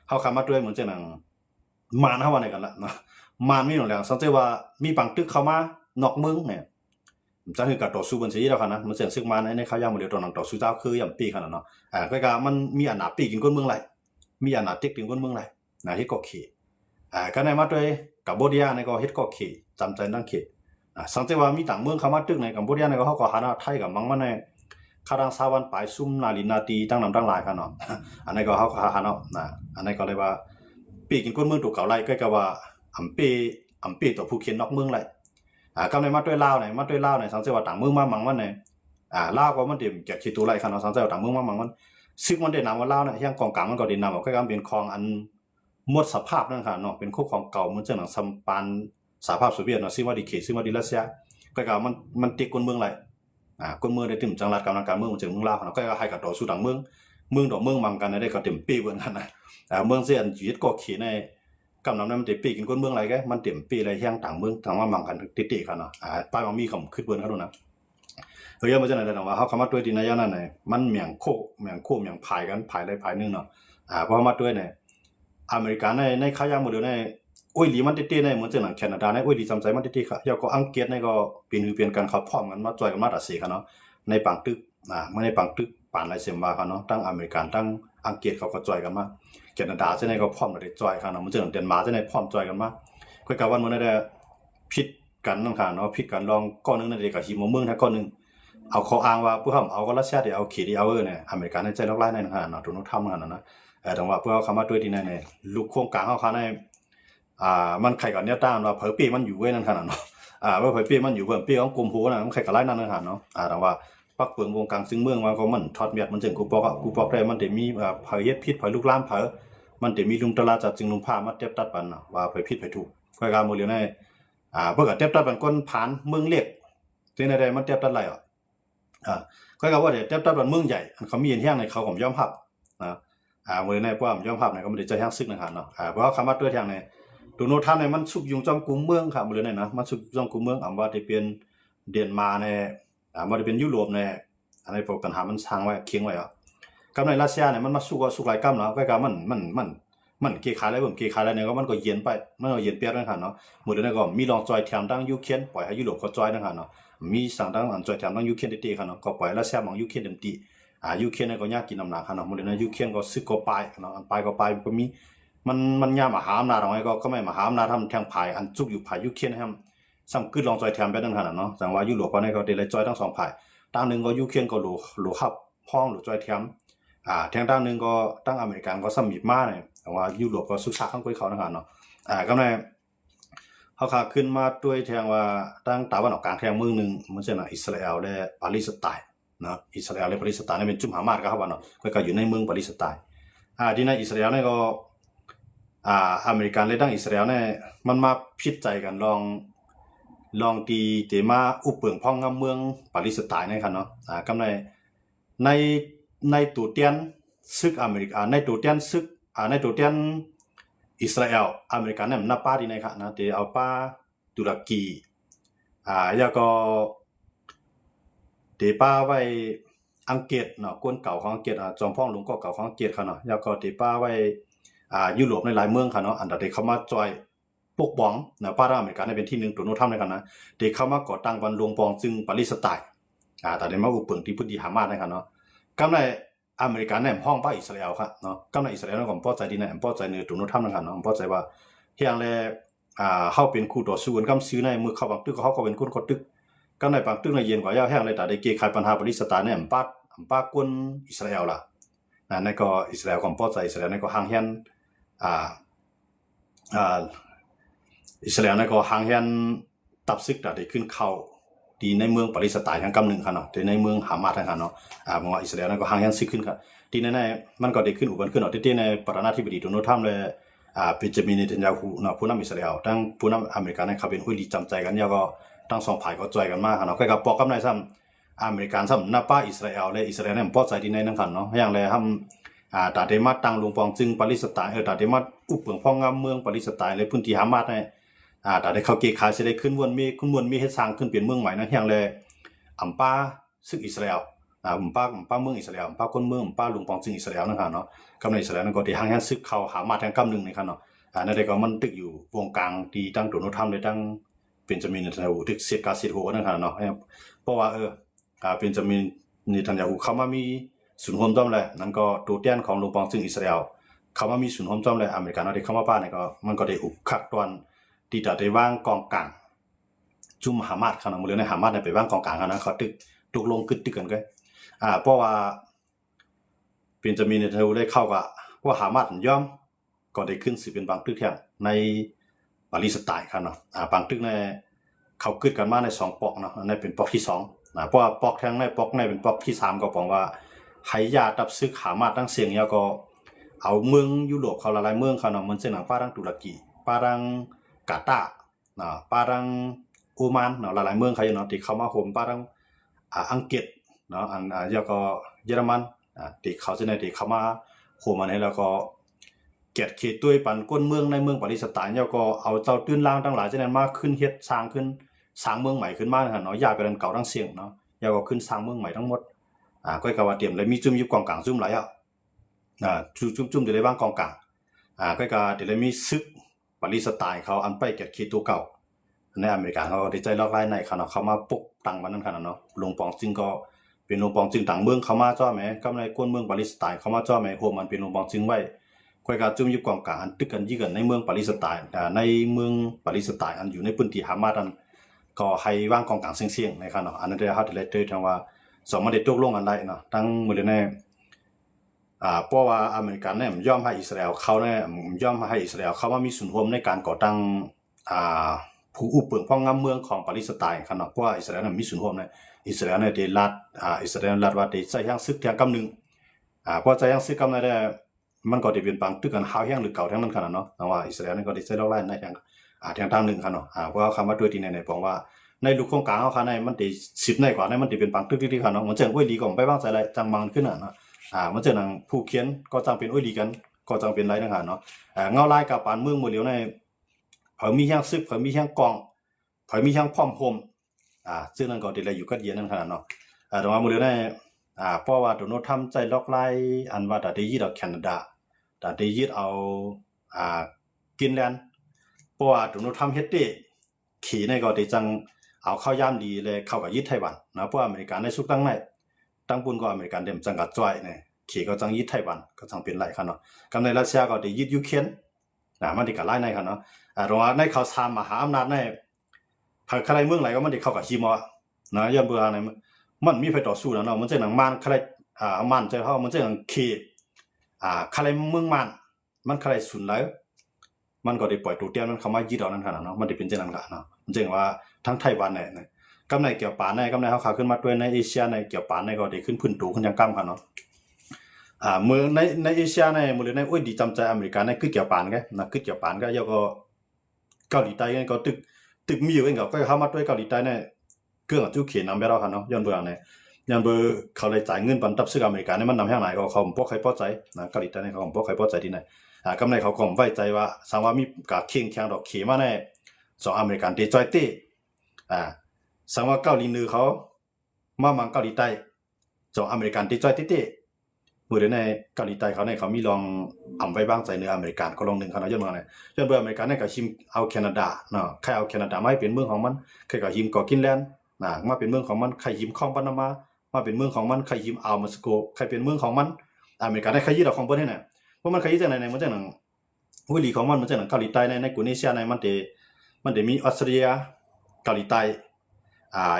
เขาคำมาด้วยเหมือนเจ้าหนังมานเขาว่าในกันละเนาะมานมีหน่อยแล้วสังเกตว่ามีปังตึกเข้ามานอกเมืองเนี่ยจะคือกับต่อสู้บัญชีแล้วค่ะนะมันเสียงซึกมาในเขาย่างมาเดียวตอนนั้นต่อสู้เจ้าคืออย่างปีขนาดเนาะก็การมันมีอนาปีกินก้นเมืองไรมีอนาติกกินก้นเมืองไรนะที่ก็ขี่ก็ในมาด้วยกัมพูชาในก็เฮ็ดก็ขี่จำใจนั่งขี่สังเกตว่ามีต่างเมืองเข้ามาตึกในกัมพูชาในก็เขาก็หาไทยกับมังมันในข้าดังสาวันปลายซุ่มนาลีนาตีตั้งนำตั้งหลายกันเนาะอันนี้ก็เขาก็หาเนาะอันนี้ก็เลยว่าปีกินก้นเมืองถูกเก่าไรก็ว่าอำปีตัวผู้เขียนนอกเมืองไรก็ในมาด้วยลาวในสังเกตว่าต่างเมืองมามังมันในลาวก็มันเดี๋ยวจากคิดตัวไรกันเนาะสังเกตว่าต่างเมืองมามังมันซึ่งมันได้นำว่าลาวเนี่ยยังกองกลางมันก็ได้นำว่าก็การเป็นคลองอันหมดสภาพนั่นค่ะเนาะเป็นคู่ของเก่าเหมือนเจ้าหนังซัมปันสหภาพโซเวียตเนาะซึ่งว่าดีเขตซึ่งว่าดีรัสเซียก็การมันติดก้นเมืองไรก้นเมืองได้ถึงจังหวัดกำลังการเมืองมันถึงเมืองลาวเนาะก็ให้กับต่อสู้ต่างเมืองต่อเมืองมังกันได้ก็เต็มปีเหมือนกันนะเมืองเสียนจีดก็เขียนในกำลังนั้นมันเต็มปีกินก้นเมืองไรก็มันเต็มปีอะไรแห่งต่างเมืองต่างว่ามังกันติดๆกันเนาะป้ายมันมีคำขึ้นเบิ้ลเขาดูนะเฮ้ยมันจะไหนแต่ว่าเขาคำว่าด้วยดีนะย่านั่นไหนมันเมียงโคเมียงพายกันพายได้พายนึงเนาะเพราะมาด้วยเนี่ยอเมริกันในข้าย่างหมดเลยในอุ้ยหลีมันติดๆในเหมือนเจ้าหนังแคนาดาในอุ้ยหลีจำใจมันติดๆค่ะแล้วก็อังกฤษในก็เปลี่ยนกันเขาพร้อมกันมาจ่อยกันมาตัดสีกันเนาะในปังตึกเมื่อในปังตึกป่านไรเสียมว่ากันเนาะตั้งอเมริกันตั้งอังกฤษเขาก็จ่อยกันมาแคนาดาเจ้าในก็พร้อมได้จ่อยกันเนาะมันเจ้าหนังเดนมาร์กเจ้าในพร้อมจ่อยกันมาคุยกันวันมื้อนั้นได้พิษกันนั่นค่ะเนาะพิษกันลองก้อนนึงนั่นเองกับหิมะเมืองถ้าก้อนนึงเอาเขาอ้างว่าผู้ทำเอาก็รัสเซียเดี๋ยวเอาขีดเอาเนี่ยอเมริกันในใจล็อกไล่ในนั่นค่ะเนาะตัวนู้นทำกันนะแต่ว่าเพื่อเขามาด้วยดีในลูกโครงการเขาในมันไข่กับเนี้ยต้านว่าเผยปีมันอยู่เว้ยนั่นขนาดเนาะว่าเผยปีมันอยู่เพิ่มปีของกลุ่มผู้น่ะมันไข่กับไล่นั่นขนาดเนาะแต่ว่าปักเปิงวงการซึ่งเมืองว่าก็มันทอดเมียดมันจึงกูปอกได้มันจะมีเผยเย็ดพิษเผยลูกล้ามเผยมันจะมีลุงตลาดจัดจึงลุงผ้ามาเทียบตัดปันว่าเผยพิษเผยถูกก็การโมเดลในเพื่อกับเทียบตัดปันก้นผ่านเมืองเล็กที่ในใดมันเทียบตัดไรก็ว่าเดี๋ยวเทียบตัดปันเมืองใหญ่เขามีเห็นแห้งในเขาผมย่อมพับโมเดลในพวกผมย่อมพับในก็ไม่ได้จะแห้งซึกนะครับเนาะเพราะคำว่าตัวแทงในดูโนท่านในมันสุกยุงจอมกุมเมืองครับโมเดลในนะมันสุกจอมกุมเมืองว่าจะเป็นเดนมาในว่าจะเป็นยุโรปในอะไรพวกปัญหามันสร้างไว้เคียงไว้กับในรัสเซียเนี่ยมันมาสู้หลายกัมแล้วก็การมันเกี่ยขายอะไรผมเกี่ยขายอะไรเนี่ยก็มันก็เย็นไปมันก็เย็นเปียกนะครับเนาะหมดเลยก็มีลองจอยแถมตั้งยูเครนปล่อยให้ยุโรปเขาจอยนะครับเนาะมีสั่งตั้งอันจอยแถมตั้งยูเครนตีครับเนาะก็ปล่อยรัสเซียมองยูเครนเต็มตียูเครนเนี่ยก็ยากกินน้ำหนักครับเนาะหมดเลยนะยูเครนก็ซึกก็ไปเนาะไปก็มีมันยามมหาอำนาจอะไรก็ไม่มหาอำนาจทำแทงภายอันจุกอยู่ภายยูเครนนะครับซ้ำกึดลองจอยแถมไปนั่นขนาดเนาะจังว่ายุโรปก็เนี่ยก็เดลจอยทั้งสองภายตั้งหนึ่งก็ยูเครนก็หลูขับพ้องหลูจอยแถมแทงด้านหนึ่งก็ตั้งอเมริกันก็สมิบมาเนี่ยแต่ว่ายุโรปก็สุกซักข้างกุ้ยเขานะครับเนาะก็ในเขาขาขึ้นมาด้วยแทงว่าตั้งตะวันออกกลางแทงเมืองหนึ่งมันจะนะอิสราเอลและปาเลสไตน์เนาะอิสราเอลและปาเลสไตน์นี่เป็นจุ่มหามาดครับว่าเนาะก็อยู่ในเมืองปาเลสไตน์ที่ในอิสราเอลเนี่ยก็อเมริกันและตั้งอิสราเอลเนี่ยมันมาพิจใจกันลองตีเตมาอุปเปิงพ่องงามเมืองปาเลสไตน์นะครับเนาะก็ในตัวเตียนซึกอเมริกาในตัวเตียนซึกในตัวเตียนอิสราเอลอเมริกันเนี่ยมันนับป้าดีนะครับนะเดี๋ยวเอาป้าตุรกีแล้วก็เดี๋ยวป้าไว้อังกฤษเนาะก้นเก่าของอังกฤษจอมพ่องหลวงก็เก่าของอังกฤษค่ะเนาะแล้วก็เดี๋ยวป้าไว้ยุโรปในหลายเมืองค่ะเนาะอันเดี๋ยวเขามาจอยปกป้องนะป้าอเมริกันเป็นที่หนึ่งตัวโน้ตทำเลยกันนะเดี๋ยวเขามาก่อตั้งวันรวงปองซึ่งปาเลสไตน์แต่เดี๋ยวมาอุปเปิงที่พุทธิฮามาสนะครับเนาะกำไรอเมริกันเนี่ยห้องป้าอิสราเอลครับเนาะกำไรอิสราเอลก็ป้อใจดีนะป้อใจเนื้อตัวโน้ตทำนะครับเนาะป้อใจว่าเฮียงเลยเข้าเป็นคู่ต่อสู้กันกำซื้อในมือเขาบางตึกเขาก็เป็นคนกดตึกกำไรบางตึกในเย็นกว่ายาวแห้งเลยแต่ได้เกี่ยขายปัญหาปาเลสไตน์เนี่ยป้ากวนอิสราเอลล่ะนั่นก็อิสราเอลของป้อใจอิสราเอลนี่ก็ห่างเฮียนอิสราเอลนี่ก็ห่างเฮียนตับซึกได้ขึ้นเข้าดีในเมืองปาเลสไตน์ทั้งกำหนึ่งค่ะเนาะในเมืองฮามาสทั้งค่ะเนาะมองว่าอิสราเอลนั่นก็ห่างเฮียนซึกขึ้นค่ะดีในมันก็ได้ขึ้นอุบัติขึ้นเนาะที่ในประธานาธิบดีโดนัลด์ทรัมป์เลยเบนจามินเนทันยาฮูเนาะผู้นำอิสราเอลทั้งผู้นำอเมริกันเนี่ยเขาเป็นหุ้ยดีจำใจกันแล้วก็ทั้งสองฝ่ายก็จอยกันมากค่ะเนาะก็กับปอกกับนายซ้ำอเมริกันซ้ำนับป้าอิสราเอลและอิสราเอลเนี่ยป้อใจดีในนั่นค่ะเนาะอย่างไรทำตาเดมาตั้งลงปองจึงปาเลสไตน์ตาเดมาอุปเปิงพ่องงามเมืองปาเลสไตน์และพื้นที่ฮามาสเนี่ยแต่ได้เขาเกี่ยขายจะได้ขึ้นวนมีเฮ็ดสร้างขึ้นเปลี่ยนเมืองใหม่นะอย่างไรอัมป้าซึกอิสราเอล ป้าเมืองอิสราเอลป้าคนเมืองป้าลุงปองจึงอิสราเอลนะครับเนาะกำในอิสราเอลนั่นก็ที่ห่างซึกเข้าหามาทางกำหนึ่งนะครับเนาะนั่นเด็กก็มันตึกอยู่วงกลางที่ตั้งโดนัลด์ทรัมป์เลยตั้งเป็นจะมีเนทันยาฮูตึกเสียกาสิโฮนะครับเนาะเพราะว่าเป็นจะมีเนทันยาฮูเขามามีศูนย์รวมต้อมเลยนั่นก็ตัวแทนของลุงปองจึงอิสราเอลเขามามีศูนย์รวมต้อมเลยอเมริกันเนาะที่เข้ามาป้าเนี่ยก็มันก็ได้อุกคักตอนที่จะได้วางกองกลางจุ่มฮามาสขนาดมือเลยในฮามาสเนี่ยไปวางกองกลางนะเขาตึกตกลงกึดตึกกันก็เพราะว่าเป็นจะมีเนทันยาฮูได้เข้ากับว่าฮามาสย่อมก็ได้ขึ้นสิเป็นบางตึกแห่งในปาเลสไตน์ครับเนาะบางตึกในเขากึดกันมาใน2ปอกเนาะในเป็นปอกที่2เพราะว่าปอกแทงในปอกในเป็นปอกที่3ก็บอกว่าให้ยาตับซึกฮามาสตั้งเสียงแล้วก็เอาเมืองยุโรปเขาหลายๆเมืองเขาเนาะมันเช่นป้ารังตุรกีป้ารังกาตาร์ป้ารังโอมานเนาะหลายๆเมืองเขาอยู่เนาะที่เขามาโฮมป้ารังอังกฤษเนาะแล้วก็เยอรมันที่เขาจะในที่เขามาโฮมมาเนี่ยแล้วก็เกียรติเขตด้วยปันก้นเมืองในเมืองปาเลสไตน์แล้วก็เอาเจ้าตื้นล่างทั้งหลายจะนั้นมาขึ้นเฮ็ดสร้างขึ้นสร้างเมืองใหม่ขึ้นมาเนาะย้ายไปดันเก่าทั้งเสียงเนาะแล้วก็ขึ้นสร้างเมืองใหม่ทั้งหมดก็กะว่าเตรียมเลยมีจุ่มอยู่กองกลางจุ่มหลายจุ่มเดี๋ยวเลยว่างกองกลางก็กะเดี๋ยวเลยมีซึกปาเลสไตน์เขาอันไปเกียรติเขตตัวเก่าในอเมริกาเขาได้ใจลอกไล่ในเขาเนาะเขามาปกตั้งมันนั่นขนาดเนาะหลวงปองจึงก็เป็นหลวงปองจึงต่างเมืองเขามาจ้อแม้กำในก้นเมืองปาเลสไตน์เขามาจ้อแม้โฮมมันเป็นหลวงปองจึงไว้ก็กะจุ่มอยู่กองกลางอันตึกกันยี่กันในเมืองปาเลสไตน์ในเมืองปาเลสไตน์อันอยู่ในพื้นที่ฮามาสอันก็ให้วางกองกลางเสี่ยงๆนะครับเนาะอันนั้นได้เฮาได้เจอทางว่า2มันได้ตกลงกันได้เนาะทั้งมื้อนี้เพราะว่าอเมริกันเนี่ยยอมให้อิสราเอลเขาเนี่ยยอมให้อิสราเอลเขาว่ามีส่วนร่วมในการก่อตั้งผู้อุปเปิงพ่องงามเมืองของปาเลสไตน์ครับเนาะเพราะว่าอิสราเอลมีส่วนร่วมในอิสราเอลเนี่ยได้รัฐอิสราเอลรัฐว่าได้ใช้ยังซึกเทียงกำนึงเพราะใช้ยังซึกกำนั้นได้มันก็ได้เป็นบางตึกกันหาวแห้งหรือเก่าทั้งนั้นขนาดเนาะแต่ว่าอิสราเอลนี่ก็ได้ใช้ลอกไล่ในทางนึงครับเนาะเพราะคำว่าด้วยที่ไหนบอกว่าในลูกโครงการเขาค่ะในมันได้10ในกว่าในมันได้เป็นบางตึกที่ครับเนาะเหมือนเจังอ้อยลีก็ไปวางใจอะไรจังบางขึ้นน่ะเนาะมันเจังผู้เขียนก็จังเป็นอ้อยลีกันก็จังเป็นไรนั่นค่ะเนาะเงาลายกับปานเมืองมื้อเหลียวในเผามีแห้งซึกเผามีแห้งกองเผามีแห้งพร้อมโฮมซึ่งนั่นก็ได้อยู่กับเดียนั่นขนาดเนาะแต่ว่ามื้อเหลียวในเพราะว่าโดนัลด์ทรัมป์ใจล็อกไล่อันว่าได้ยึดเอาแคนาดาได้ยึดเอากรีนแลนด์เพราะว่าโดนัลด์ทรัมป์เฮ็ดได้ขี่ในก็ได้จังเอาเข้ายามดีเลยเข้ากับยึดไต้หวันนะเพราะอเมริกันในสุกตั้งในตั้งปุ่นก็อเมริกันเดิมจังกับจ้อยเนี่ยขี่ก็จังยึดไต้หวันก็จังเป็นไรครับเนาะกำในรัสเซียก็ได้ยึดยูเครนมันได้กับไล่ในครับเนาะตรงว่าในเขาซามมหาอำนาจในภายใครเมืองไหนก็มันได้เข้ากับฮีมอนะย้อนเบื่อในมันมีไฟต่อสู้แล้วเนาะมันจะหนังมันใครมันจะเฮามันจะหนังขี่ใครเมืองมันใครสุนแล้วมันก็ได้ปล่อยตัวเตี้ยมันเข้ามายึดเอานั่นขนาดเนาะมันได้เป็นจังนั้นก็เนาะมันจึงว่าทั้งไต้หวันเนี่ยกำในเกี่ยวปานในกำในเขาขาขึ้นมาด้วยในเอเชียในเกี่ยวปานในก็ได้ขึ้นพื้นตูขึ้นยังกำกันเนาะเมื่อในเอเชียในมื้อในโอ้ยดีจำใจอเมริกันในคือเกี่ยวปานก็นะคือเกี่ยวปานก็ยก็เกาหลีใต้ก็ตึกมีอยู่เองก็เข้ามาด้วยเกาหลีใต้ในเครื่องจุเขียนนำไปแล้วครับเนาะย้อนเบื่อเนี่ยย้อนเบื่อเขาเลยจ่ายเงินปันตับซื้ออเมริกันนี่มันนำแห่งไหนก็เขาบ่ใครพอใจนะเกาหลีใต้นี่เขาบ่ใครพอใจที่ไหนกำในเขาก็ไว้ใจว่าสังว่ามีกะเคียงแข็งดอกเขมาแน่2อเมริกันได้จอยเต้สังว่าเกาหลีเหนือเขามามังเกาหลีใต้2อเมริกันได้จอยเต้มื้อในเกาหลีใต้เขาเนี่ยเขามีลองอำไว้บ้างใจเหนืออเมริกันก็ลองนึงเขาเนาะย้อนมาเนี่ยย้อนเบื่ออเมริกันเนี่ยก็ชิมเอาแคนาดาเนาะใครเอาแคนาดามาให้เป็นเมืองของมันใครก็หิมก็กินแลนด์มาเป็นเมืองของมันใครหิมของปานามาเป็นเมืองของมันใครหิมอ่าวมัสโกใครเป็นเมืองของมันอเมริกันได้ใครยึดเอาของเพิ่นให้น่ะเพราะมันใครยึดจังไหนมันจังหนังวิลีของมันจังหนังเกาหลีใต้ในกุเนเซียในมันได้มีออสเตรเลียเกาหลีใต้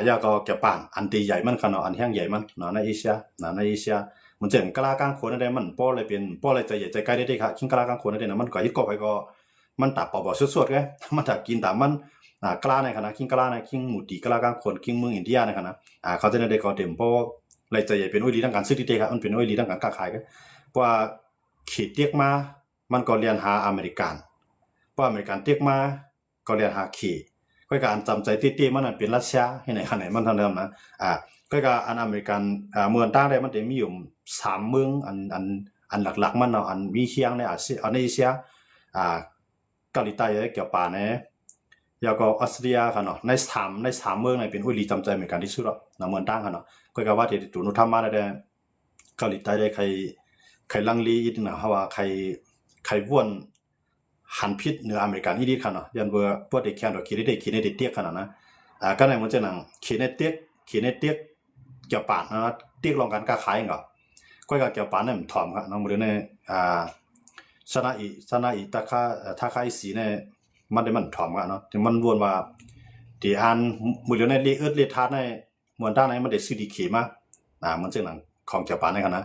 แล้วก็ญี่ปุ่นอันที่ใหญ่มันค่ะเนาะอันแห่งใหญ่มันเนาะในเอเชียในเอเชียมันจังกะลากลางคนได้มันป้อเลยเป็นป้อเลยใจใหญ่ใจใกล้ได้ค่ะคิงกะลากลางคนได้นะมันก็ยึดเกาะไปก็มันตาปอๆสดๆไงมันถ้ากินตามมันกะลาในขณะคิงกะลาในคิงหมู่ตีกะลากลางคนคิงเมืองอินเดียในขณะเขาจะได้ก็เต็มเพราะเลยใจใหญ่เป็นอ้อยลีทางการซื้อที่เตครับมันเป็นอ้อยลีทางการค้าขายก็เพราะว่าขีดเตียกมามันก็เรียนหาอเมริกันเพราะอเมริกันเตียกมาก็เรียนหาขี่ก็การจำใจเตี้ยๆมันเป็นรัสเซียให้ไหนขนาดมันเท่านั้นนะก็การอันอเมริกันเมืองต่างได้มันจะมีอยู่3เมืองอันหลักๆมันเนาะอันมีเคียงในอาเซียในเอเชียเกาหลีใต้เกี่ยวป่าเนี่ย แล้วก็ออสเตรียค่ะเนาะในสามเมืองเนี่ยเป็นอุ้ยลีจำใจเหมือนกันที่สุดแล้วนะเมืองตั้งค่ะเนาะก็กว่าที่ตุนุทำมาได้เกาหลีใต้ได้ใครลังลีอีกนะเพราะว่าใครว่วนหันพิษเหนืออเมริกันอีดีค่ะเนาะยันเบอร์พวกเด็กแข่งดอกคีได้เตี้ยขนาดนะก็ในมันจะหนังคีเนเตี้ยเกี่ยวปานนะเตี้ยลองกันกล้าขายเหรอก็เกี่ยวปานเนี่ยมันถ่อมครับน้องมือเนี่ยชนะอีถ้าใครสีเนี่ยมันได้มันถ่อมกันเนาะแต่มันวนว่าที่อันมือเนี่ยเลียทัดในมวนด้านไหนมันได้ซื้อดีขี่มามันจะหนังของเกี่ยวปานในขนาด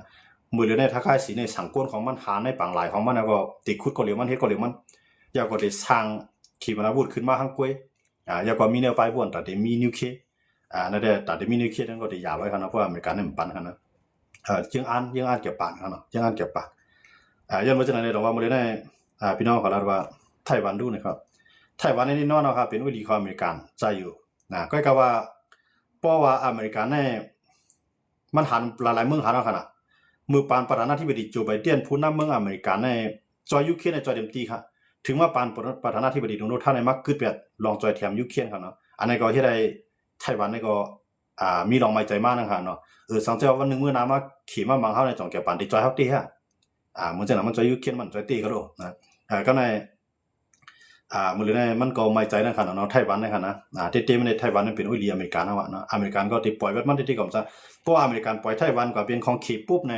มือเนี่ยถ้าใครสีในสังก้นของมันหาในปังหลายของมันแล้วก็ติดคุดก็เหลียวมันเฮ็ดก็เหลียวมันอยากก็ได้สร้างขีปนาวุธขึ้นมาข้างกล้วยอยากก็มีแนวไปวนแต่ได้มีนิวเคลียร์นั่นแหละแต่ได้มีนิวเคลียร์นั่นก็ได้ยาวไว้ครับนะเพราะอเมริกันเนี่ยมันปันครับนะยังอ่านเกี่ยวปานครับเนาะยังอ่านเกี่ยวปานย้อนมาจากไหนเราว่ามื้อนี้พี่น้องขอรับว่าไต้หวันดูนะครับไต้หวันนี่เนาะครับเป็นวิธีของอเมริกันใจอยู่ก็คือว่าเพราะว่าอเมริกันเนี่ยมันหันหลายๆเมืองหันเอาขนาดมือปานประธานาธิบดีโจไบเดนผู้นำเมืองอเมริกันในจอยยูเครนในจอยเต็มที่ครับถึงว่าปานประธานาธิบดีโดนัลด์ทรัมป์ในมักกึดเปียดลองจอยแถมยูเครนครับเนาะอันนี้ก็ที่ได้ไต้หวันนี่ก็มีลองไม่ใจมากนะครับเนาะสังเกตวันนึงมื้อน้ามาขี่มาบางเฮาในจ่องแก่ปานที่จอยเฮาตีฮะมันจะมันจอยยูเครนมันจอยตีก็โดนะก็ในมื้อนี้มันก็ไม่ใจนะครับเนาะไต้หวันนะครับนะเต็มๆในไต้หวันมันเป็นอุ้ยลีอเมริกันนะวะเนาะอเมริกันก็ที่ปล่อยมันที่ก็จะเพราะอเมริกันปล่อยไต้หวันก็เป็นของขี่ปุ๊บใน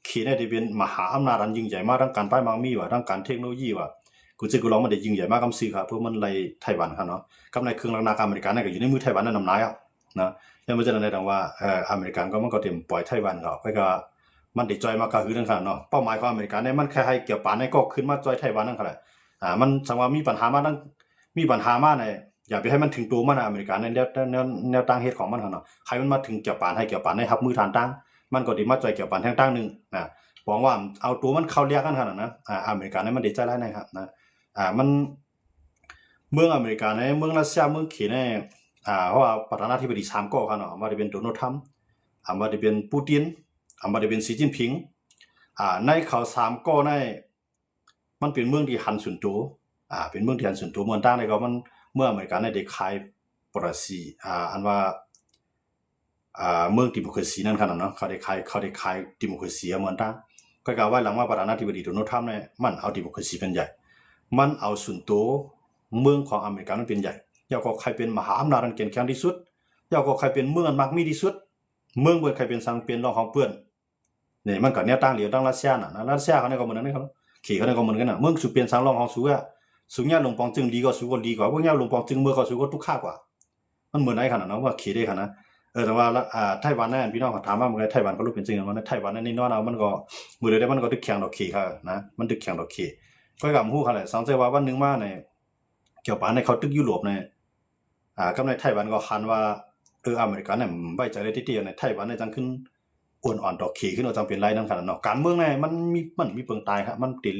ขี่ในที่เป็นมหาอำนาจอันยิ่งใหญ่มากทั้งการป้ายมังมีว่าทั้งการเทคโนโลยีว่ากูจะกูลองมันได้ยิ่งใหญ่มากกำซื้อครับเพื่อมันไล่ไต้หวันครับเนาะกับในเครื่องนาอเมริกันก็อยู่ในมือไต้หวันนั่นนำนายอ่ะนะยังไม่จะในดังว่าอเมริกันก็มันก็เต็มปล่อยไต้หวันก็ก็มันได้จอยมากก็คือนั่นครับเนาะเป้าหมายของอเมริกันเนี่ยมันแค่ให้เกี่ยวปานในก็ขึ้นมาจอยไต้หวันนั่นครับมันสังว่ามีปัญหามาในอย่าไปให้มันถึงตัวมันอเมริกันในแนวตั้งเหตุของมันครับเนาะใครมันมาถึงเกี่ยวปานให้เกี่ยวปานในทับมือฐานตั้งมันก็ดีมาจอยเกี่ยวปานแท่งตั้งนึงหวังว่าเอาตัวมันเข้าเรียกกันขนาดนะอเมริกันเนี่ยมันได้ใจร้ายนะครับนะมันเมืองอเมริกันเนี่ยเมืองรัสเซียเมืองขีเนี่ยเพราะว่าประธานาธิบดี3ก็ครับเนาะมาได้เป็นโดนัลด์ทรัมป์มาได้เป็นปูตินมาได้เป็นสีจิ้นผิงในเขา3ก็ในมันเป็นเมืองที่หันสุนตัวเป็นเมืองที่หันสุนตัวเมืองต่างเนี่ยก็มันเมื่ออเมริกันได้ขายปรสีอันว่าเมืองดิโมคราซีนั่นขนาดเนาะเขาได้ขายดิโมคราซีเมืองต่างก็กล่าวว่าหลังว่าประธานาธิบดีโดนัลด์ทรัมป์เนี่ยมันเอาดิโมคราซีเป็นใหญ่มันเอาส่วนตัวเมืองของอเมริกันมันเป็นใหญ่อยากก็ใครเป็นมหาอำนาจอันเก่งแข็งที่สุดอยากก็ใครเป็นเมืองอันมักมีที่สุดเมืองเบิดใครเป็นสังเป็นรองของเพื่อนนี่มันก็แนวตั้งเหลียวตั้งรัสเซียน่ะรัสเซียเขาเนี่ยก็เหมือนนั้นครับขี่เขาเนี่ยก็เหมือนกันน่ะเมืองสุเปลี่ยนสังรองของสูงสูงเนี่ยหลวงปองจึงดีก็สูงก็ดีกว่าพวกเนี่ยหลวงปองจึงเมื่อก็สูงก็ทุกค่ากว่ามันเหมือนไหนขนาดนั้นว่าขี่ได้ขนาดแต่ว่าไต้หวันนั่นพี่น้องเขาถามว่าเมื่อไต้หวันเขารู้เป็นจริงว่าไต้หวันนั่นนี่น้อเอามันก็มือเดียวมันก็ดึกแข็งดอกขี่ค่ะนะมันดึกแข็งดอกขี่ก็กับฮู้ค่ะแหละสังเกตว่าวันนึงมาในเกี่ยวปานในเขาตึกยุโรปในกับในไต้หวันก็คันว่าอเมริกันเนี่ยไว้ใจได้ที่ในไต้หวันในจังขึ้นอ่อนดอกขี่ขึ้นจังเป็นไรนั่นขนาดเนาะการเมืองในมันมีเปิงตายครับมันติด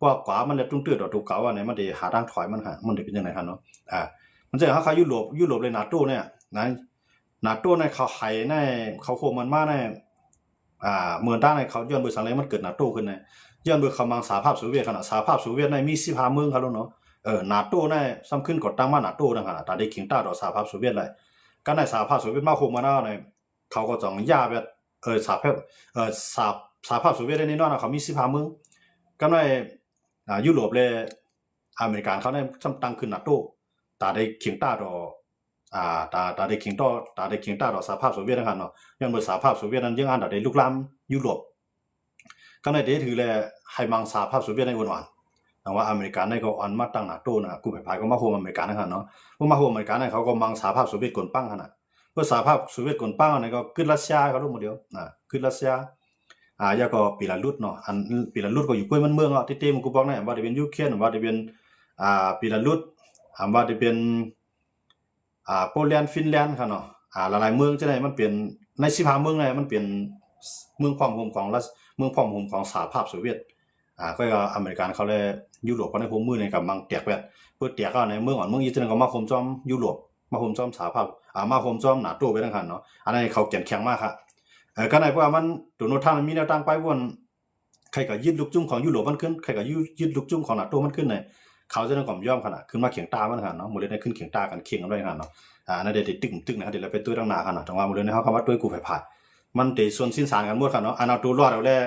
ว่ากว่ามันเลยตุ้งตื้อดอกตุกเก่าว่าไหนมันได้หาทางถอยมันค่ะมันได้เป็นจังได๋ครับเนาะมันจะเขายุโรปเลยนาโตเนี่ยนะนาโตในเขาไห้ในเขาโคมันมาในเมืองต้านในเขาย้อนเบอร์สังเลยมันเกิดนาโตขึ้นในย้อนเบอร์คำมังสหภาพโซเวียตขนาดสหภาพโซเวียตในมี15เมืองครับเนาะนาโตในซ้ำขึ้นกดตั้งมานาโตนั่นค่ะแต่ได้ขิงต้าดอกสหภาพโซเวียตเลยก็ในสหภาพโซเวียตมาโคมาในเขาก็ต้องย่าแบบสหภาพโซเวียตในนี้เนาะเขามี15เมืองก็ในยุโรปเลยอเมริกันเขาได้ซ้ำตั้งขึ้นนาโตตาได้ขิงต้าดอกตาได้ขิงต้าดอกสหภาพโซเวียตนะครับเนาะย้อนเบอร์สหภาพโซเวียตนั้นยังอันได้ลุกล้ำยุโรปก็ในเดถือแลให้มังสหภาพโซเวียตในวันแต่ว่าอเมริกันในก็อันมาตั้งนาโตนะกูไปพายก็มาโฮมอเมริกันนะครับเนาะพวกมาโฮมอเมริกันเขาก็มังสหภาพโซเวียตกลปั้งขนาดเมื่อสหภาพโซเวียตกลปั้งอันนี้ก็ขึ้นรัสเซียเขารู้หมดเดียวขึ้นรัสเซียยาก็ปีละลุดเนาะอันปีละลุดก็อยู่กล้วยมันเมืองอ่ะที่เต็มกูบอกนะว่าจะเป็นยูเครนว่าจะเป็นปีละลุดว่าจะเป็นโปแลนด์ฟินแลนด์ค่ะเนาะหลายๆเมืองจังได๋มันเป็นใน15เมืองเนี่ยมันเป็นเมืองความโฮมของเมืองความโฮมของสหภาพโซเวียตก็อเมริกันเขาเลยยุโรปก็ในพวกมือในกับมังแตกแบบเพื่อแตกก็ในเมืองอ่อนเมืองอีกจังก็มาโฮมจอมยุโรปมาโฮมจอมสหภาพมาโฮมจอมนาโตไปทั้งคันเนาะอันนั้นเขาแข็งมากครับก็ในเพราะว่ามันโดนัลด์ทรัมป์มีแนวตั้งไปวนใครก็ยึดลูกจุ้งของยุโรปมันขึ้นใครก็ยึดลูกจุ้งของนาโตมันขึ้นใน เขาจะต้องก่อมย่อมขนาดขึ้นมาเขียงตามันขนาดเนาะหมดเลยได้ขึ้นเขียงตากันเขียงกันด้วยขนาดเนาะนั่นเดี๋ยวตึกนะครับเดี๋ยวเราไปตัวตั้งหนาขนาดแต่ว่าหมดเลยเขาคำว่าตัวกูผ่ายมันเดี๋ยวส่วนสิ้นสารกันหมดขนาดเนาะอันเอาตัวรอดเราแล้ว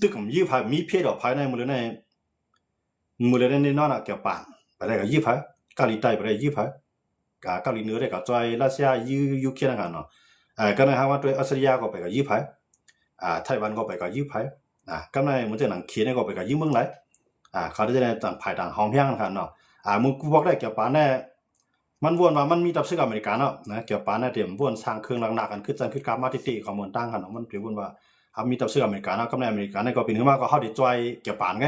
ตึกยื้อผ่ายมีเพศออกภายในหมดเลยในนอนเกี่ยวปานไปได้กับยื้อผ่ายเกาหลีใต้ไปได้ยื้อผ่ายเกาหลีเหนือได้กับจอยรัสเซียยูเครนขนาดเนาะก็นะครับว่าตัวออสเตรเลียก็ไปกับยื้อผ่ายไต้หวันก็ไปกับยื้อผ่ายก็ในมันจะหนังเขียนก็ไปกับยื้อเมืองไรเขาจะได้ต่างภายต่างห้องเพียงกันเนาะมึงกูบอกได้เกี่ยวปานแน่มันวนว่ามันมีตับซึกอเมริกันเนาะนะเกี่ยวปานแน่เตรียมวนสร้างเครื่องหนักๆกันขึ้นจันขึ้นกราฟมาติๆของมันตั้งกันเนาะมันเปรียบวนว่ามีตับซึกอเมริกันเนาะก็ในอเมริกันในก็เป็นขึ้นมาก็เฮาได้จอยเกี่ยวปานไง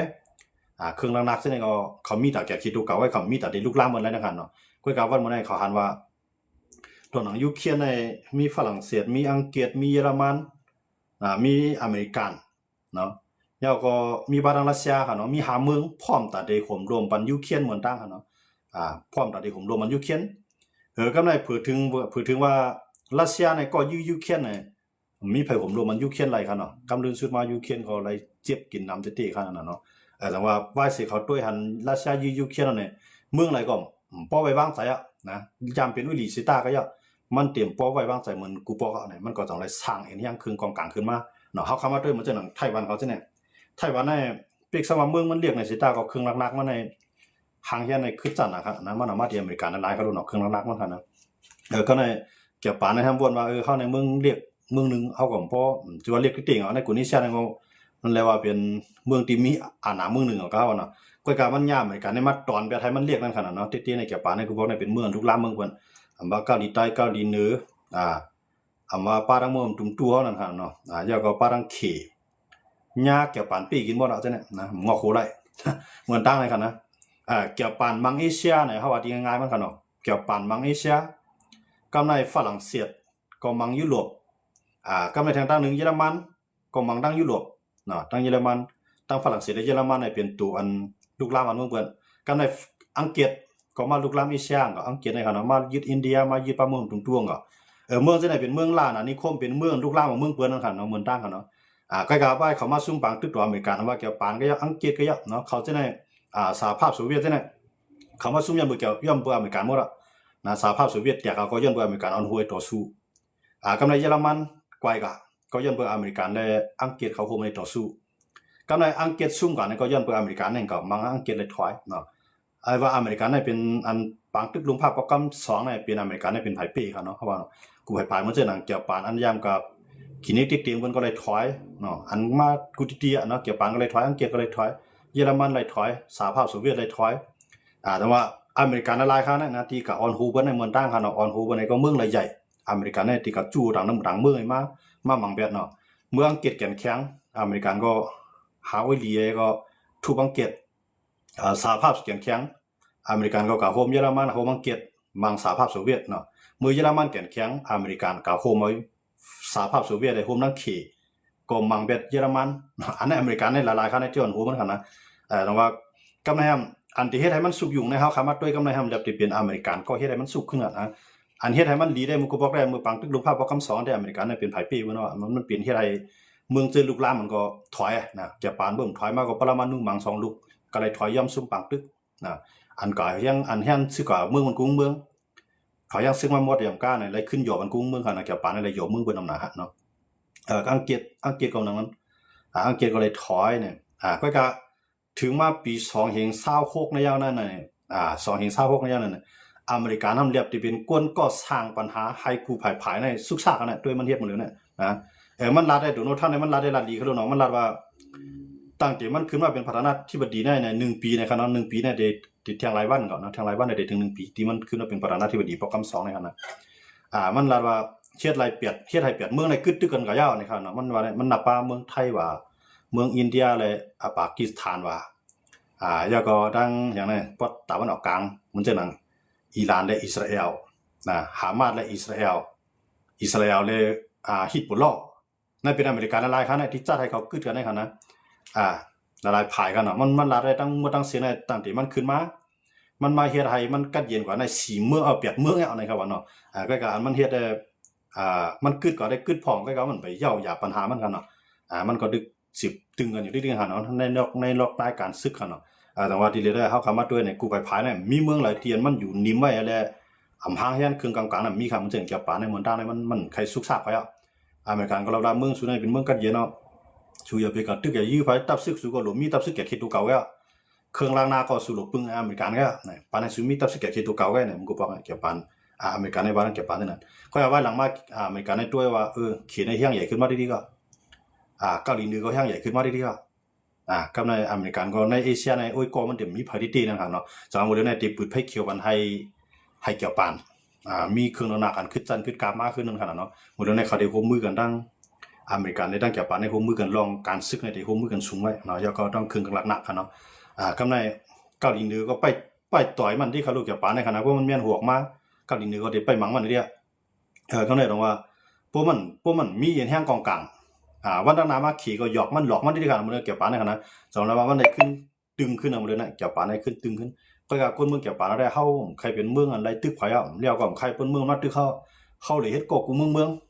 เครื่องหนักๆซึ่งก็เขามีแต่แก่คิดดูเก่าไว้เขามีแต่ได้ลุกลามหมดเลยนะครับเนาะคุยกับวันมื้อนี้เขาหันว่าตัวหนังยุคเคียนในมีฝรั่งเศสมีอังกฤษมีเยอรมันมีอเมริกันเนาะแล้วก็มีบารังรัสเซียค่ะเนาะมีหาเมืองพร้อมแต่ได้ข่มรวมปันยูเครนเหมือนตั้งค่ะเนาะพร้อมแต่ได้ข่มรวมปันยูเครนก็ได้เผยถึงว่ารัสเซียในก็ยูเครนเนี่ยมีไผข่มรวมมันยูเครนไรค่ะเนาะกำลังสุดมายูเครนก็เลยเจ็บกินน้ำเตะค่ะเนาะแต่ว่าว่าสิเขาด้วยหันรัสเซียยูเครนเนี่ยเมืองไรก็ป้อไว้วางใจอ่ะนะจำเป็นวิลีสิตาก็ยะมันเตรียมป้อไว้วางใจเหมือนกูป้อก็เนี่ยมันก็ต้องเลยสร้างเอ็นยังคืนกองกลางขึ้นมาเนาะเขาคำว่าด้วยมันจะหนังไต้หวันเขาจะเนี่ยไต้หวันในปีกสว่าเมืองมันเรียกในสิตาก็เครื่องนักๆมาในหางเฮียในคือจันนะครับนะมันเอามาที่อเมริกาในลายเขาดูเนาะเครื่องนักๆมันค่ะนะก็ในเกี่ยวปานในทำวนว่าเข้าในเมืองเรียกเมืองนึงเอาของพ่อจะว่าเรียกที่ติ่งเอาในกุนิเซียในเขามันเรียกว่าเป็นเมืองที่มีอาณาเมืองนึงของเขาเนาะก็การมันย่าอเมริกาในมาตอนแบบไทยมันเรียกนั่นขนาดเนาะที่ในเกี่ยวปานในกูบอกในเป็นเมืองทุกล้านเมืองเพิ่นว่าเกาหลีใต้เกาหลีเหนือว่าปารังเมืองตุ้มตัวนั่นค่ะเนาะแล้วก็ปารังเขญาเกี่ยวปานปีกินบ่เอาจังเนี่ยนะงอโคไลเหมือนตั้งเลยค่ะนะเกี่ยวปานมังเอเชียเนี่ยเขาว่าดีง่ายๆมันค่ะเนาะเกี่ยวปานมังเอเชียกำในฝรั่งเศสก็มังยุโรปกำในทางด้านหนึ่งเยอรมันก็มังดังยุโรปเนาะทั้งเยอรมันทั้งฝรั่งเศสและเยอรมันเนี่ยเป็นตัวอันลูกหลานมันเมืองเพิ่นกำในอังกฤษก็มาลูกหลานเอเชียก็อังกฤษในค่ะเนาะมายึดอินเดียมายึดปะเมืองตุ้งๆก็เมืองจังได๋เป็นเมืองล้านนิคมเป็นเมืองลูกหลานของเมืองเพิ่นนั่นค่ะเนาะเหมือนตั้งค่ะเนาะก็กะว่าเขามาซุ่มปังตึกตัวอเมริกันว่าเกี่ยวปานก็อังกฤษก็เนาะเขาจะได้สหภาพโซเวียตจะได้เขามาซุ่มยามเกี่ยวย่อมเพื่ออเมริกันหมดอ่ะนะสหภาพโซเวียตแตกก็ย่อมเพื่ออเมริกันอ่อนหัวต่อสู้กำในเยอรมันกวยก็ย่อมเพื่ออเมริกันและอังกฤษเขาคงไม่ต่อสู้กำในอังกฤษซุ่มกันก็ย่อมเพื่ออเมริกันนั่นก็มังอังกฤษเลยถอยเนาะว่าอเมริกันนี่เป็นอันปังตึกลุงภาพก็กำ2นี่เป็นอเมริกันนี่เป็นไผปีครับเนาะเพราะว่ากูไผมันจะหนังเกี่ยวปานอันยามกับคินิติกเตียงเพิ่นก็เลยถอยเนาะอันมากูติเตียเนาะเกี่ยวปานก็เลยถอยอังกฤษก็เลยถอยเยอรมันเลยถอยสหภาพโซเวียตเลยถอยแต่ว่าอเมริกันหลายครั้งนะที่กับออนฮูเบิ้ลในเมืองตั้งค่ะเนาะออนฮูเบิ้ลในก็เมืองใหญ่อเมริกันเนี่ยที่กับจู่ต่างน้ำต่างเมืองมามังเบียดเนาะเมืองอังกฤษแข็งแข็งอเมริกันก็หาไว้ลีก็ทุบอังกฤษสหภาพแข็งแข็งอเมริกันก็กับโฮมเยอรมันโฮมอังกฤษมังสหภาพโซเวียตเนาะเมื่อเยอรมันแข็งแข็งอเมริกันกับโฮมสหภาพโซเวียตได้โฮมนั่งขี่ก็มังเบียดเยอรมันอันนี้อเมริกันในหลายๆครั้งในที่ออนฮูมันกันนะแต่ว่ากำลังอันที่เฮ็ดให้มันสุกยุ่งในเฮาคำว่าด้วยกำไรทำแบบที่เป็นอเมริกันก็เฮ็ดให้มันสุกขึ้นนะอันเฮ็ดให้มันดีได้มึงก็บอกได้มือปังตึกลุงภาพบ่คำสอนได้อเมริกันเนี่ยเป็นไผปีเนาะมันเปลี่ยนเฮ็ดให้เมืองเจอลูกลามมันก็ถอยนะจะปานเบิ่งถอยมาก็ปรมาณูมัง2ลูกก็เลยถอยย่ำซุ่มปังตึกนะอันก็ยังอันแฮนซึกว่าเมืองมันกุ้งเมืองถอยยังซึกมาหมดอย่างก้าเนี่ยเลยขึ้นหยอมันกุ้งเมืองค่ะนะแกปานเลยหยอเมืองเบิ่นนำหนาเนาะอังกฤษก็นั้นอังกฤษก็เลยถอยเนี่ยก็ถึงมาปี2026ในอย่างนั้นน่ะ2026ในอย่างนั้นน่ะอเมริกันทำเรียบที่เป็นกวนก็สร้างปัญหาให้กูภายในสุกซากกันน่ะด้วยมันเฮ็ดหมดเลยเนี่ยนะมันลาได้โดนท่านมันลาได้ลาดีเขาเนาะมันลาว่าตั้งแต่มันขึ้นมาเป็นประธานาธิบดีใน1ปีในขณะ1ปีเนี่ยได้เที่ยงรายวันก่อนนะเที่ยงรายวันได้ถึง1ปีที่มันขึ้นมาเป็นประธานาธิบดีประกำ2ในขณะมันลาว่าเฮ็ดให้เปรียบเมืองในกึดตึกกันก็ยาวในขณะมันว่ามันนับว่าเมืองไทยว่าเมืองอินเดียและปากีสถานว่าแล้วก็ดังอย่างนั้นปตะวันออกกลางมันจะนั่งอิหร่านและอิสราเอลนะฮามาสและอิสราเอลและฮิซบุลลอฮ์นั่นเป็นอเมริกันหลายๆครั้งที่จัดให้เขากึดกันได้ครับนะหลายๆภายกันเนาะมันลาได้ตั้งเสียในตั้งที่มันขึ้นมามันมาเฮ็ดให้มันกัดเย็นกว่าใน4เมืองเปียดเมืองเอานะครับว่าเนาะก็อันมันเฮ็ดได้มันกึดก็ได้กึดพองก็มันไปเย้าหยาปัญหามันกันเนาะมันก็ดึก10ตึงกันอยู่ที่ๆหั่นเนาะในล็อกใต้การซึกกันเนาะ แต่ว่าที่เหลือได้เฮาคำมาด้วยในกูไปภายในมีเมืองหลายเตียนมันอยู่นิ่มไว้แล้วอำหางเฮียนเครื่องกลางๆน่ะมีคำมันจึงเกี่ยวปานในเมืองด้านในมันใครสุกซากไปอ่ะอเมริกันก็เราดาเมืองสุดในเป็นเมืองกัดเย็นเนาะชูอย่าไปกันตึกอย่ายื้อไปตับซึกสูก็หลมีตับซึกแก่คิดตัวเก่าอ่ะเครื่องล้างหน้าก็สู่หลบปึ้งอเมริกันก็เนี่ยปานในสุมีตับซึกแก่คิดตัวเก่าก็เนี่ยมันก็บอกเกี่ยวปานอเมริกันในบ้านเกี่ยวปานนั่นก็อย่าว่าหลังมาอเมริกันในด้วยว่าเขียนในเฮียงใหญ่ขึ้นมาดีๆก็เกาหลีเหนือก็เฮียงใหญ่ขึ้นมาดีๆก็กับในอเมริกันก็ในเอเชียในโอ้ยก็มันเดี๋ยวมีพาริตี้นะครับเนาะจากนั้นในตีปืนไพ่เขียวมันให้เกี่ยวปานมีเครื่องหนักกันขึ้นจันขึ้นกามากขึ้นนั่นขนาดเนาะหมดแล้วในเขาได้ร่วมมือกันตั้งอเมริกันได้ตั้งเกี่ยวปานในร่วมมือกันลองการซึกในได้ร่วมมือกันสูงไว้เนาะแล้วก็ต้องเครื่องกำลังหนักครับเนาะกับในเกาหลีเหนือก็ไปต่อยมันที่เขาลูกเกี่ยวปานในขนาดเพราะมันเมียนหัวมาเกาหลีเหนือก็ได้ไปมังมันเนี่ยก็เลยตรงว่าพวกมันมีเย็นแห้งกองกลางวันตั้งนามาขี่ก็หยอกมันหลอกมันที่ขนาดมันเกี่ยวปานในขนาดสองแล้วว่ามันได้ขึ้นตึงขึ้นเอาเลยนะเกี่ยวปานในขึ้นตึงขึ้นก็กับคนเมืองเกี่ยวปานได้เฮาใครเป็นเมืองอะไรตึกไผอ่ะเรียกว่าใครเป็นเมืองมาตึกเข้าเลยเฮ็ดกอกกูเมือ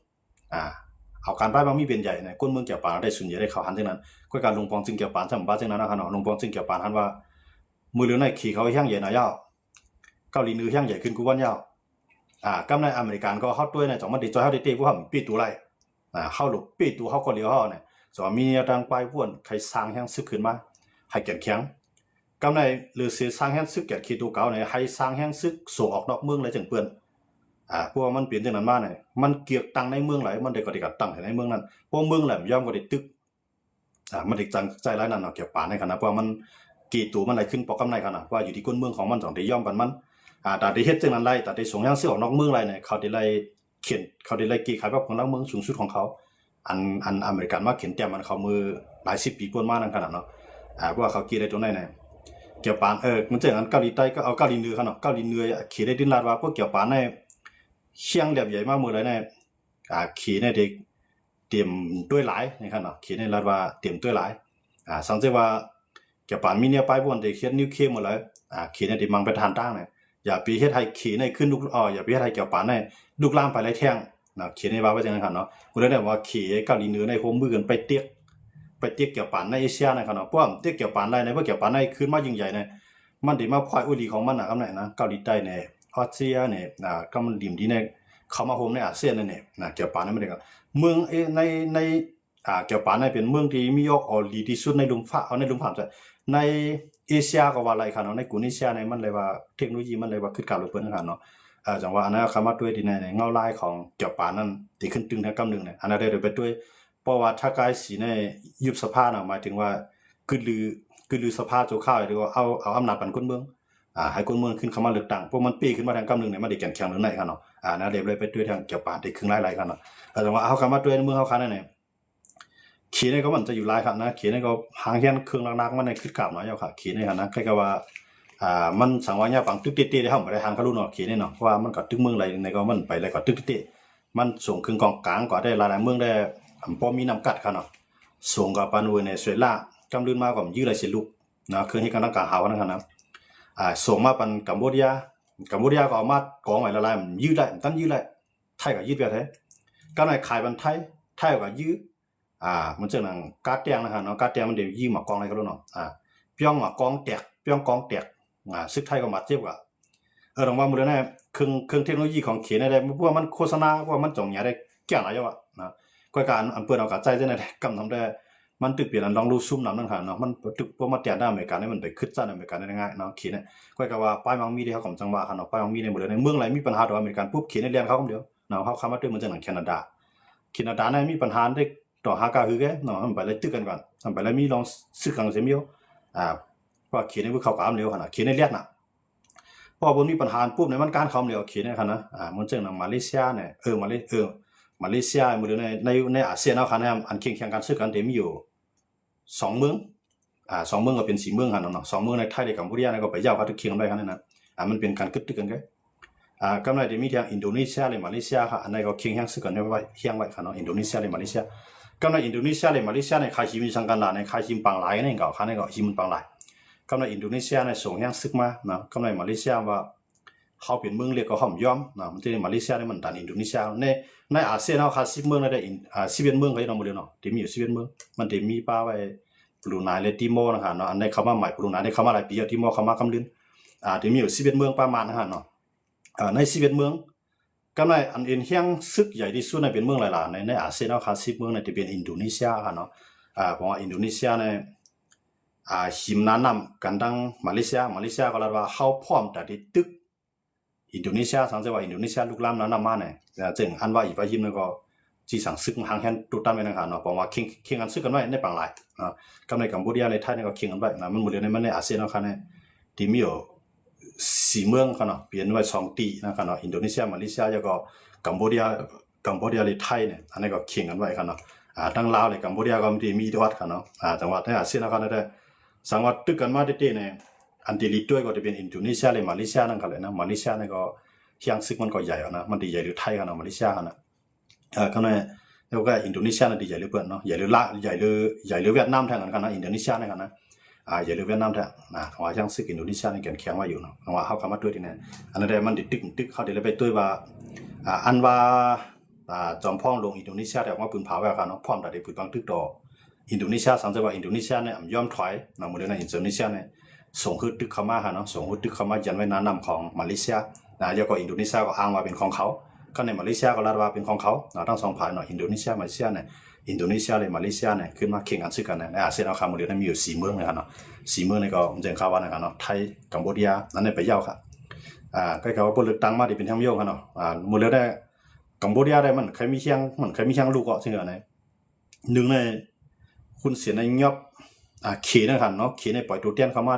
งเอาการป้ายบางมีเป็นใหญ่นะคนเมืองเกี่ยวปานได้ส่วนใหญ่ได้เข้าหันจังนั้นก็การลงปองจึงเกี่ยวปานซำบ้าจังนั้นนะครับเนาะลงปองจึงเกี่ยวปานหันว่ามือเหลือในขี่เขาแห้งใหญ่หน่อยยาวเกาหลีเหนือแห้งใหญ่ขึ้นกูวันยาวกำในอเมริกันก็เฮาด้วยนะจังมันติจอยเฮาได้เตะผู้hamปีตูไรเฮาลูกปีตูเฮาก็เลียวเฮาเนี่ยสมีแนวทางป้ายพ่วนใครสร้างแห้งซึกขึ้นมาให้แข็งแข็งกำในหรือสร้างแห้งซึกแก่ขีดตัวเก่าเนี่ยให้สร้างแห้งซึกส่งออกนอกเมืองเลยจังเปิ้นเพราะว่ามันเปลี่ยนจังนั้นมาเนี่ยมันเกี่ยวตังในเมืองไหลมันได้ก็ได้กับตังในเมืองนั้นเพราะเมืองแหลมย่อมก็ได้ตึกมันได้จังใจหลายนั่นเนาะเกี่ยวปานในขณะเพราะมันกี่ตัวมันไหลขึ้นปอกกำในขณะว่าอยู่ที่ก้นเมืองของมัน2ได้ย่อมกันมันแต่ได้เฮ็ดจังนั้นไล่แต่ได้ส่งแห้งซึกออกนอกเมืองไรเนี่ยเขาได้ไล่เขียนเขาได้ไล่กี่ขายแบบของนอกเมืองสูงสุดของเขาอันอเมริกันมาเขียนแต้มมันเขามือหลาย10 ปีป่นมานั่นขนาดเนาะเพราะว่าเขากี่ได้ตรงไหนเนี่ยเกี่ยวปานมันจะงั้นเกาหลีใต้ก็เอาเกาหลีเหนือเนาะเกาหลีเหนือขี่ได้ดินลาดว่าพวกเกี่ยวปานในเชียงแหลมใหญ่มากมือเลยเนี่ยขี่ในเด็กเตรียมด้วยหลายนะครับเนาะขี่ในลาดว่าเตรียมด้วยหลายสังเกตว่าเกี่ยวปานมีเนี่ยป้ายบนเด็กเฮ็ดนิวเคลียร์หมดเลยขี่ในเด็กมังไปทานตั้งเนี่ยอย่าไปเฮ็ดให้ขี่ในขึ้นลูกอย่าไปเฮ็ดให้เกี่ยวปานในลูกล่างไปไรแท่งนะขี่ในว่าไว้จังนั้นครับเนาะมือเลยเนี่ยว่าขี่เกาหลีเหนือในโฮมมือกันไปเตี้ยเกี่ยวปานในเอเชียนะครับเนาะเพราะว่าเตี้ยเกี่ยวปานได้ในเพราะเกี่ยวปานในขึ้นมายิ่งใหญ่เนี่ยมันได้มาพอยอุลีของมันนะครับเนี่ยนะเกาหลีใต้เนี่ยออสเตรียเนี่ยก็มันดิ่มดีเนี่ยเข้ามาโฮมในอาเซียนนั่นเนี่ยเกี่ยวปานนั่นไม่ได้ครับเมืองในเกี่ยวปานในเป็นเมืองที่มียอดีที่สุดในลุมฟ้าเอาในลุมฟ้าจะในเอเชียก็ว่าอะไรครับเนาะในกลุ่มเอเชียในมันเลยว่าเทคโนโลยีมันเลยว่าขึ้นกาวเลยเพิ่นนะครับเนาะจังว่าอันนั้นเข้ามาด้วยที่ในเงาลายของเกี่ยวปานนั้นที่ขึ้นตึงทางกำนึงเนี่ยอันนั้นได้ไปด้วยเพราะว่าถ้ากายสีในยุบสภาน่ะหมายถึงว่าคือลือสภาโจข้าวหรือว่าเอาอำนาจปันคนเมืองให้คนเมืองขึ้นเข้ามาเลือกตั้งพวกมันปีขึ้นมาทางกำนึงเนี่ยมันได้แข็งหรือไหนครับเนาะนะเรียบเลยไปด้วยทางเกี่ยวปานได้ครึ่งหลายๆครับเนาะแต่ว่าเอาเข้ามาด้วยเมืองเฮาคันนั่นเนี่ยขี่นี่ก็มันจะอยู่หลายครับนะขี่นี่ก็หางเฮียนเครื่องนักๆมันในขึ้นกราบเนาะเจ้าค่ะขี่นี่ครับนะใครก็ว่ามันสังว่าเนี่ยปังตึกเตะได้เฮาบ่ได้ทางเขารู้เนาะขี่นี่เนาะเพราะว่ามันก็ตึกเมืองไหลในก็มันไปแล้วก็ตึกเตะมันส่งเครื่องกองกลางก็ได้หลายๆเมืองได้พอมีน้ำกัดครับเนาะส่งกับปานเวเนซุเอลากำลืนมาก็ยื้อหลายสิลูกนะเครื่องที่กำลังกาหาวนั่นครับนะส่งมาปันกัมพูชาก็เอามากองไว้ละลายมันยื้อได้มันตั้งยื้อได้ไทยก็ยื้อแบบแท้ก็ในขายบันไทยก็ยื้อมันจะนั่งกาแตงนะครับเนาะกาแตงมันเดี๋ยวยื้อมากองอะไรก็รู้เนาะเปียงมากองแตกเปียงกองแตกซึกไทยก็มาเจ็บกว่าต้องว่ามื้อนั้นเครื่องเทคโนโลยีของเขตได้เพราะว่ามันโฆษณาว่ามันจ่องหยาได้แก่หลายอยู่นะก็การอันเปิ้นเอากะใจจังได๋กำทำได้มันตึกเปลี่ยนอันลองรู้ซุ่มนำนั่นค่ะเนาะมันตึกบ่มาแต่ด้านอเมริกานี่มันไปขึ้นซ่านอเมริกาได้ง่ายเนาะเขตเนี่ยก็ว่าป้ายมังมีที่เฮาของจังหวัดค่ะเนาะป้ายมังมีในหมดเลยในเมืองไหนมีปัญหาต่ออเมริกันปุ๊บเขตในเรียนเขาคนเดียวเนาะเฮาเข้ามาตึกมันจังหวัดแคนาดาเนี่ยมีปัญหาได้ต่อหากาคือแกเนาะมันไปเลยตึกกันก่อนมันไปแล้วมีลองซึกกังเสมียวว่าเขตในพวกเขากามเร็วขนาดเขตในเรียนน่ะพอบนมีปัญหาปุ๊บในมันการคำเร็วเขตเนี่ยค่ะนะมันจังนำมาเลเซียเนี่ยมาเลเซียหมดเลยในอาเซียนเนาะค่ะนะอันแข่งกันซึกกันเต็มอยู่2เมือง2เมืองก็เป็น4เมืองค่ะเนาะ2เมืองในไทยในกัมพูชาเนี่ยก็ไปยาวเขาตึกเคียงได้ค่ะนั่นน่ะมันเป็นการกึดตึกกันแกกำไรที่มีทางอินโดนีเซียและมาเลเซียค่ะอันนั้นก็เคียงแห่งซึกกันไว้เคียงไว้ค่ะเนาะอินโดนีเซียและมาเลเซียกำไรอินโดนีเซียและมาเลเซียในคายชิมีสังกันในคายชิมปังหลายนี่ก็ค่ะนี่ก็ชิมปังหลายกำไรอินโดนีเซียในส่งแห่งซึกมาเนาะกำไรมาเลเซียว่าเขาเป็นเมืองเล็กก็ห้อมยอมนะมันที่มาเลเซียนี่มันดันอินโดนีเซียในอาเซียนเฮาค่ะ10เมืองได้11เมืองก็ยังบ่ได้เนาะที่มีอยู่11เมืองมันได้มีป้าไว้ บรูไนและติโมนะครับเนาะอันได้เข้ามาใหม่บรูไนได้เข้ามาหลายปีติโมเข้ามาคำลืนที่มีอยู่11เมืองประมาณนะครับเนาะใน11เมืองก็ในอันเอ็นเฮียงซึกใหญ่ที่สุดในเป็นเมืองหลายๆในอาเซียนครับ10เมืองในที่เป็นอินโดนีเซียครับเนาะเพราะว่าอินโดนีเซียในหิมน้ำกันดังมาเลเซียก็แล้วว่าเข้าพร้อมแต่ที่ตึกอินโดนีเซียสังเกตว่าอินโดนีเซียลุกล้ำน้ำมาเนี่ยจึงอันว่าอีกว่าหิมนั่นก็จีสั่งซึกหางแฮนตุตามไปนะครับเนาะเพราะว่าเคียงกันซึกกันไว้ในปังหลายกับในกัมพูชาในไทยเนี่ยก็เคียงกันไว้นะมันหมดเลยในมันในอาเซียนนะครับเนี่ยที่มีอยู่4เมืองครับเนาะเปลี่ยนไว้2ตีนะครับเนาะอินโดนีเซียมาเลเซียแล้วก็กัมพูชาในไทยเนี่ยอันนี้ก็เคียงกันไว้ครับเนาะทั้งลาวเลยกัมพูชาก็มีจังหวัดครับเนาะจังหวัดในอาเซียนนะครับได้สังวัดตึกกันมาได้เนี่ยอันที่ลิดด้วยก็จะเป็นอินโดนีเซียเลยมาเลเซียนั่นกันเลยนะมาเลเซียเนี่ยก็เคียงซึกมันก็ใหญ่นะมันดีใหญ่หรือไทยกันนะมาเลเซียกันนะก็เนี่ยแล้วก็อินโดนีเซียน่ะดีใหญ่หรือเปล่าเนาะใหญ่หรือเวียดนามแทนกันนะอินโดนีเซียเนี่ยกันนะใหญ่หรือเวียดนามแทนว่ายังซึกอินโดนีเซียในแก่นแข็งว่าอยู่เนาะว่าเขาคำว่าด้วยที่เนี่ยอันนั้นได้มันติดตึกเขาได้เลยไปด้วยว่าอันว่าจอมพ่องลงอินโดนีเซียแต่ว่าปืนเผาแบบกันเนาะพร้อมแต่ได้ปืนบางตึกต่ออินโดนีเซียสังเกตว่าอินโดนีเซียเนี่ยยอมถอยนะหมดเลยนะอินโดนีเซียเนี่ยส่งขึ้นตึกเข้ามาเนาะส่งขึ้นตึกเข้ามายันไว้น้ำของมาเลเซียแล้วก็อินโดนีเซียก็อ้างว่าเป็นของเขาก็ในมาเลเซียก็ลาดว่าเป็นของเขาทั้งสองฝ่ายเนาะอินโดนีเซียมาเลเซียเนี่ยอินโดนีเซียเลยมาเลเซียเนี่ยขึ้นมาแข่งกันซึ่งกันในอาเซียนเอาคำหมดเลยมีอยู่4เมืองนะครับเนาะ4เมืองนี่ก็ผมจะข่าวว่านะครับเนาะไทยกัมพูชานั่นเนี่ยไปยาวครับก็คือว่าพลเรือนตั้งมาที่เป็นทั้งโยกครับเนาะหมดเลยได้กัมพูชาได้มันใครมีเชียงลูกเกาะซึ่งอะไรหนึ่งในคุณเสียในยอบเขนะครับเนาะเขในปล่อยตัวเตี้ยนเข้ามา